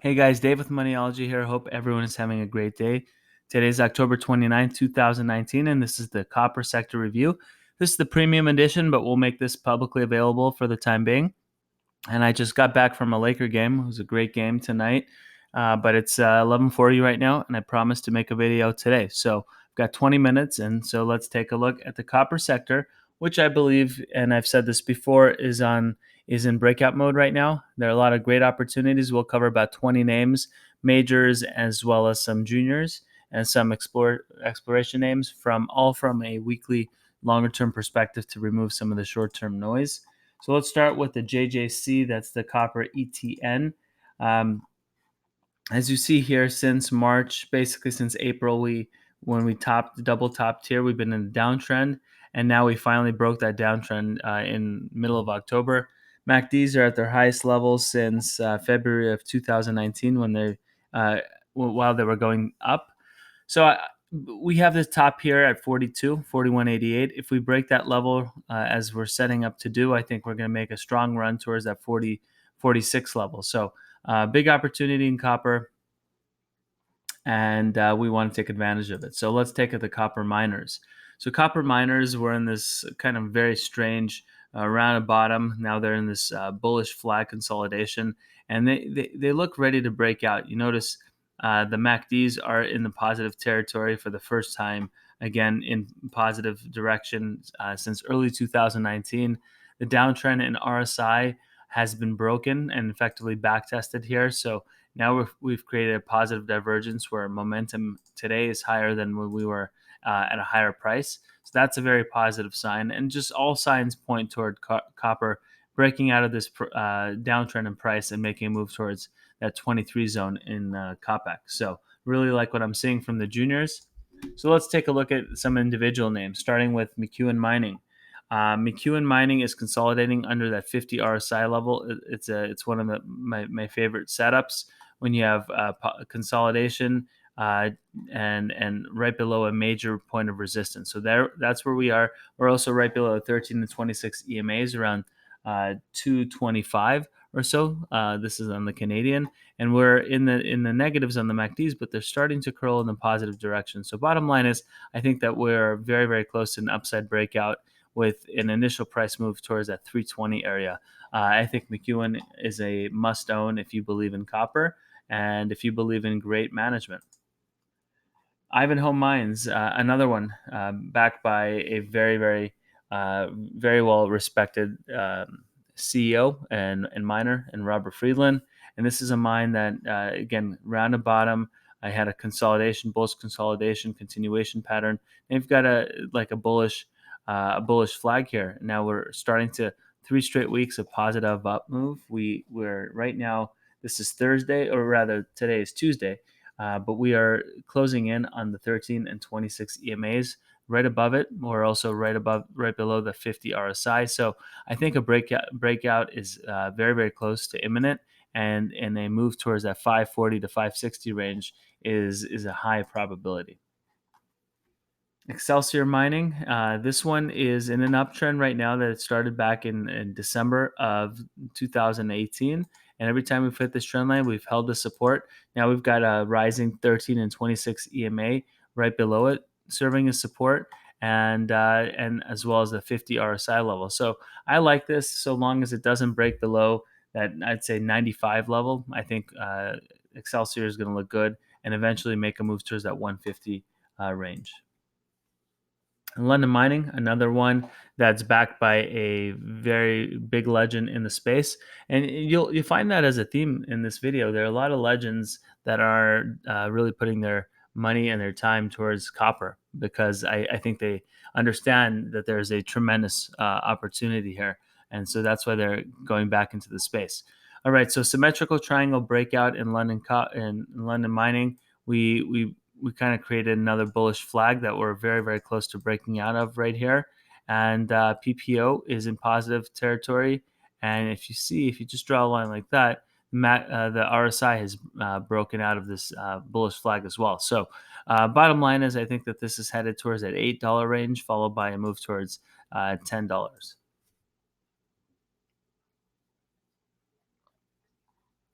Hey guys, Dave with Moneyology here. Hope everyone is having a great day. Today is October 29th, 2019, and this is the copper sector review. This is the premium edition, but we'll make this publicly available for the time being. And I just got back from a Laker game. It was a great game tonight, but it's 11:40 right now, and I promised to make a video today. So I've got 20 minutes, and so let's take a look at the copper sector, which I believe, and I've said this before, is in breakout mode right now. There are a lot of great opportunities. We'll cover about 20 names, majors, as well as some juniors and some exploration names from a weekly, longer-term perspective to remove some of the short-term noise. So let's start with the JJC. That's the copper ETN. As you see here, since March, basically since April, when we double topped here, we've been in a downtrend, and now we finally broke that downtrend in middle of October. MACDs are at their highest levels since February of 2019 when while they were going up. So we have this top here at 42, 41.88. If we break that level as we're setting up to do, I think we're going to make a strong run towards that 40, 46 level. So big opportunity in copper, and we want to take advantage of it. So let's take the copper miners. So copper miners were in this kind of very strange round of bottom. Now they're in this bullish flag consolidation, and they look ready to break out. You notice the MACDs are in the positive territory for the first time, again in positive direction since early 2019. The downtrend in RSI has been broken and effectively backtested here. So now we've created a positive divergence where momentum today is higher than when we were at a higher price. So that's a very positive sign. And just all signs point toward copper breaking out of this downtrend in price and making a move towards that 23 zone in COPX. So really like what I'm seeing from the juniors. So let's take a look at some individual names, starting with McEwen Mining. McEwen Mining is consolidating under that 50 RSI level. It's one of my favorite setups when you have consolidation and right below a major point of resistance. So that's where we are. We're also right below the 13 and 26 EMAs around 225 or so. This is on the Canadian, and we're in the negatives on the MACDs, but they're starting to curl in the positive direction. So bottom line is, I think that we're very, very close to an upside breakout with an initial price move towards that 320 area. I think McEwen is a must own if you believe in copper and if you believe in great management. Ivanhoe Mines, another one backed by a very, very, very well respected CEO and miner, and Robert Friedland. And this is a mine that, again, round the bottom. I had a consolidation, bullish consolidation, continuation pattern. And you've got a bullish flag here. Now we're starting to 3 straight weeks of positive up move. We're right now. This is Thursday, or rather, today is Tuesday. But we are closing in on the 13 and 26 EMAs. Right above it, we're also right below the 50 RSI. So I think a breakout is very, very close to imminent, and a move towards that 540 to 560 range is a high probability. Excelsior Mining, this one is in an uptrend right now that it started back in December of 2018. And every time we've hit this trend line, we've held the support. Now we've got a rising 13 and 26 EMA right below it, serving as support, and as well as the 50 RSI level. So I like this so long as it doesn't break below that, I'd say, 95 level. I think Excelsior is going to look good and eventually make a move towards that 150 range. London Mining, another one that's backed by a very big legend in the space, and you'll find that as a theme in this video. There are a lot of legends that are really putting their money and their time towards copper because I think they understand that there's a tremendous opportunity here, and so that's why they're going back into the space. All right, so symmetrical triangle breakout in London Mining. We kind of created another bullish flag that we're very, very close to breaking out of right here. And PPO is in positive territory. And if you just draw a line like that, the RSI has broken out of this bullish flag as well. So bottom line is, I think that this is headed towards that $8 range, followed by a move towards $10.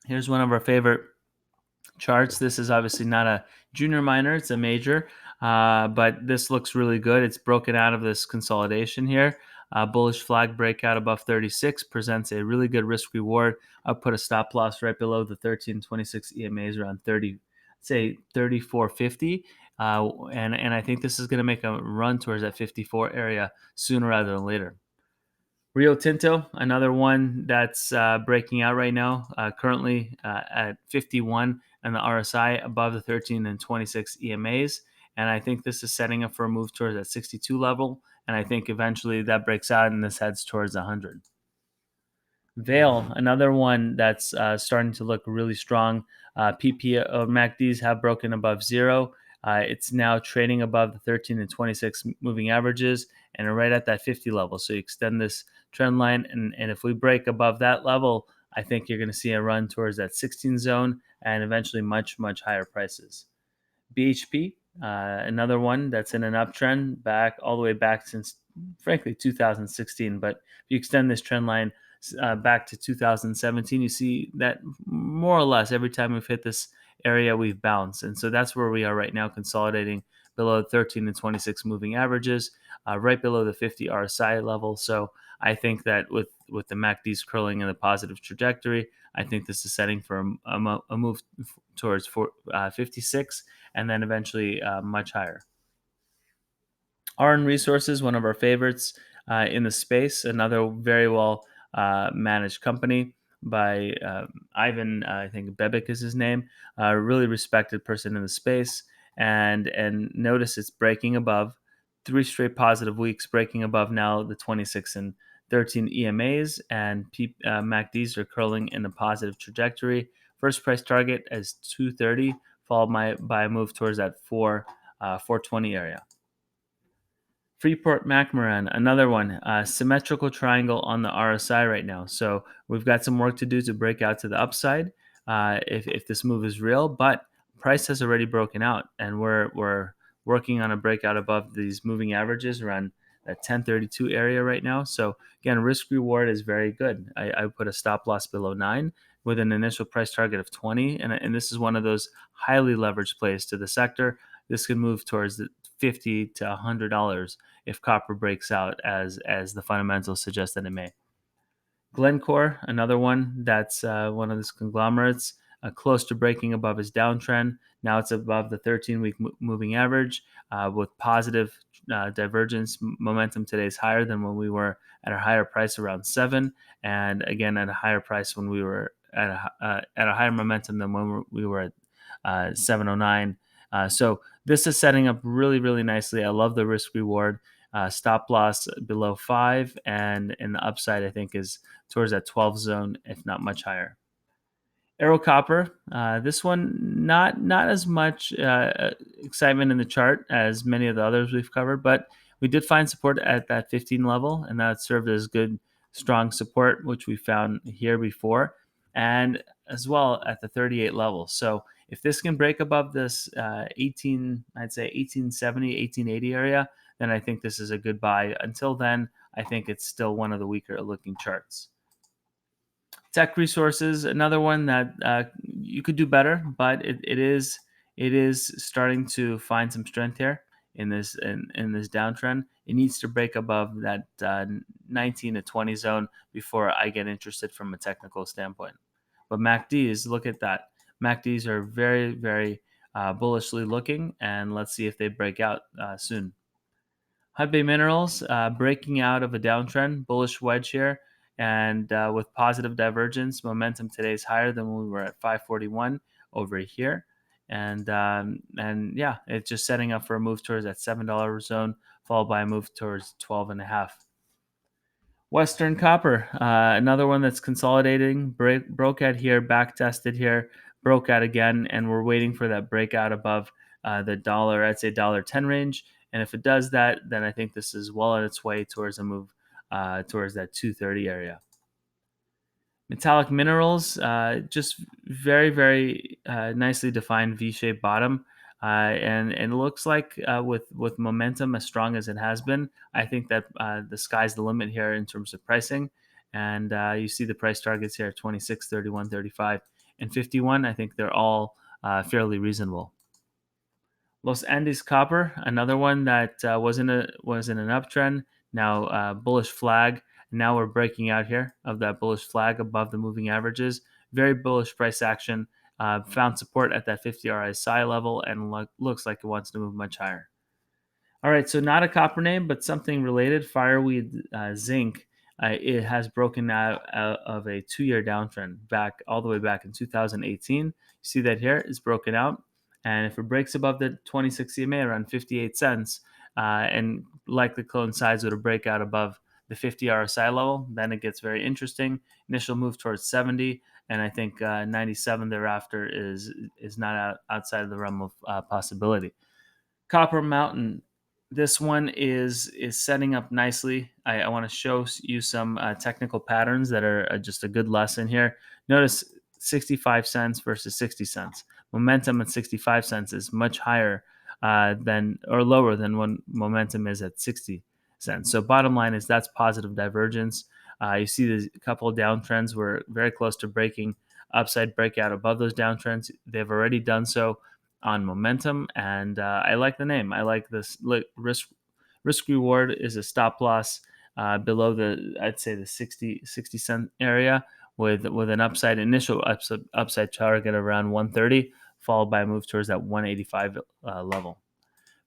Here's one of our favorite charts. This is obviously not a junior miner, it's a major, but this looks really good. It's broken out of this consolidation here. Bullish flag breakout above 36 presents a really good risk reward. I'll put a stop loss right below the 1326 EMAs around 30, say 34.50. And I think this is going to make a run towards that 54 area sooner rather than later. Rio Tinto, another one that's breaking out right now, currently at 51 and the RSI above the 13 and 26 EMAs. And I think this is setting up for a move towards that 62 level. And I think eventually that breaks out and this heads towards 100. VALE, another one that's starting to look really strong. PP MACDs have broken above zero. It's now trading above the 13 and 26 moving averages and are right at that 50 level. So you extend this trend line, and if we break above that level, I think you're going to see a run towards that 16 zone and eventually much, much higher prices. BHP, another one that's in an uptrend back all the way back since, frankly, 2016. But if you extend this trend line back to 2017, you see that more or less every time we've hit this area, we've bounced. And so that's where we are right now, consolidating below 13 and 26 moving averages, right below the 50 RSI level. So I think that with the MACDs curling in a positive trajectory, I think this is setting for a move towards 56 and then eventually much higher. RN Resources, one of our favorites in the space, another very well managed company by Ivan, I think Bebic is his name, a really respected person in the space. And notice it's breaking above 3 straight positive weeks, breaking above now the 26 and 13 EMAs, and MACDs are curling in a positive trajectory. First price target is 230, followed by a move towards that 420 area. FreeportMcmoran, another one, symmetrical triangle on the RSI right now. So we've got some work to do to break out to the upside if this move is real, but price has already broken out, and we're working on a breakout above these moving averages around that 1032 area right now. So again, risk reward is very good. I put a stop loss below 9 with an initial price target of 20, and this is one of those highly leveraged plays to the sector. This could move towards the $50 to $100 if copper breaks out as the fundamentals suggest that it may. Glencore, another one that's one of these conglomerates, close to breaking above its downtrend. Now it's above the 13-week moving average with positive divergence. Momentum today is higher than when we were at a higher price around 7, and again at a higher price when we were at a higher momentum than when we were at 709. So this is setting up really, really nicely. I love the risk reward. Stop loss below 5, and in the upside, I think, is towards that 12 zone, if not much higher. Arrow Copper, this one not as much excitement in the chart as many of the others we've covered, but we did find support at that 15 level, and that served as good, strong support, which we found here before, and as well at the 38 level. So if this can break above this 1870, 1880 area, then I think this is a good buy. Until then, I think it's still one of the weaker looking charts. TECK Resources, another one that you could do better, but it is starting to find some strength here in this downtrend. It needs to break above that 19 to 20 zone before I get interested from a technical standpoint. But MACDs, look at that. MACDs are very, very bullishly looking, and let's see if they break out soon. HBM Minerals breaking out of a downtrend, bullish wedge here, and with positive divergence. Momentum today is higher than when we were at 541 over here. And yeah, it's just setting up for a move towards that $7 zone, followed by a move towards 12.5. Western Copper, another one that's consolidating, broke out here, back tested here, broke out again, and we're waiting for that breakout above the dollar, I'd say $1.10 range. And if it does that, then I think this is well on its way towards a move towards that 230 area. Metallic Minerals, just very, very nicely defined V-shaped bottom. And it looks like with momentum as strong as it has been, I think that the sky's the limit here in terms of pricing. And you see the price targets here, 26, 31, 35, and 51. I think they're all fairly reasonable. Los Andes Copper, another one that was in an uptrend. Now bullish flag. Now we're breaking out here of that bullish flag above the moving averages. Very bullish price action. Found support at that 50 RSI level and looks like it wants to move much higher. All right, so not a copper name, but something related. Fireweed Zinc. It has broken out of a 2-year downtrend back all the way back in 2018. You see that here it's broken out, and if it breaks above the 26 EMA around 58 cents, and likely coincides with a breakout above the 50 RSI level, then it gets very interesting. Initial move towards 70, and I think 97 thereafter is not outside of the realm of possibility. Copper Mountain. This one is setting up nicely. I want to show you some technical patterns that are just a good lesson here. Notice 65 cents versus 60 cents. Momentum at 65 cents is much higher than or lower than when momentum is at 60 cents. So bottom line is that's positive divergence. You see there's a couple of downtrends. We're very close to breaking upside breakout above those downtrends. They've already done so on momentum, and I like the name. I like this risk reward is a stop loss below the, I'd say, the 60 cent area with an initial upside target around 130, followed by a move towards that 185 level.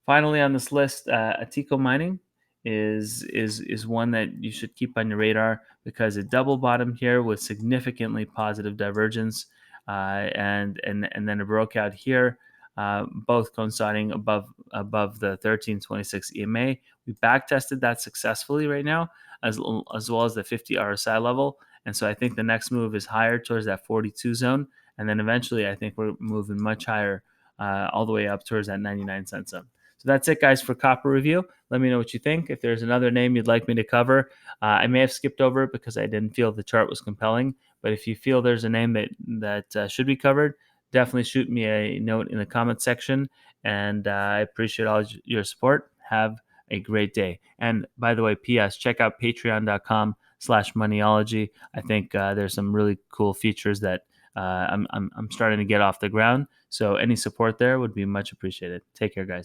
Finally, on this list, Ivanhoe Mining is one that you should keep on your radar because it double bottomed here with significantly positive divergence, and then it broke out here, both coinciding above the 1326 EMA. We back tested that successfully right now, as well as the 50 RSI level, and so I think the next move is higher towards that 42 zone, and then eventually I think we're moving much higher, all the way up towards that 99 cent zone. So that's it, guys, for copper review. Let me know what you think. If there's another name you'd like me to cover, I may have skipped over it because I didn't feel the chart was compelling. But if you feel there's a name that should be covered, definitely shoot me a note in the comment section. And I appreciate all your support. Have a great day. And by the way, P.S. check out patreon.com/moneyology. I think there's some really cool features that I'm starting to get off the ground. So any support there would be much appreciated. Take care, guys.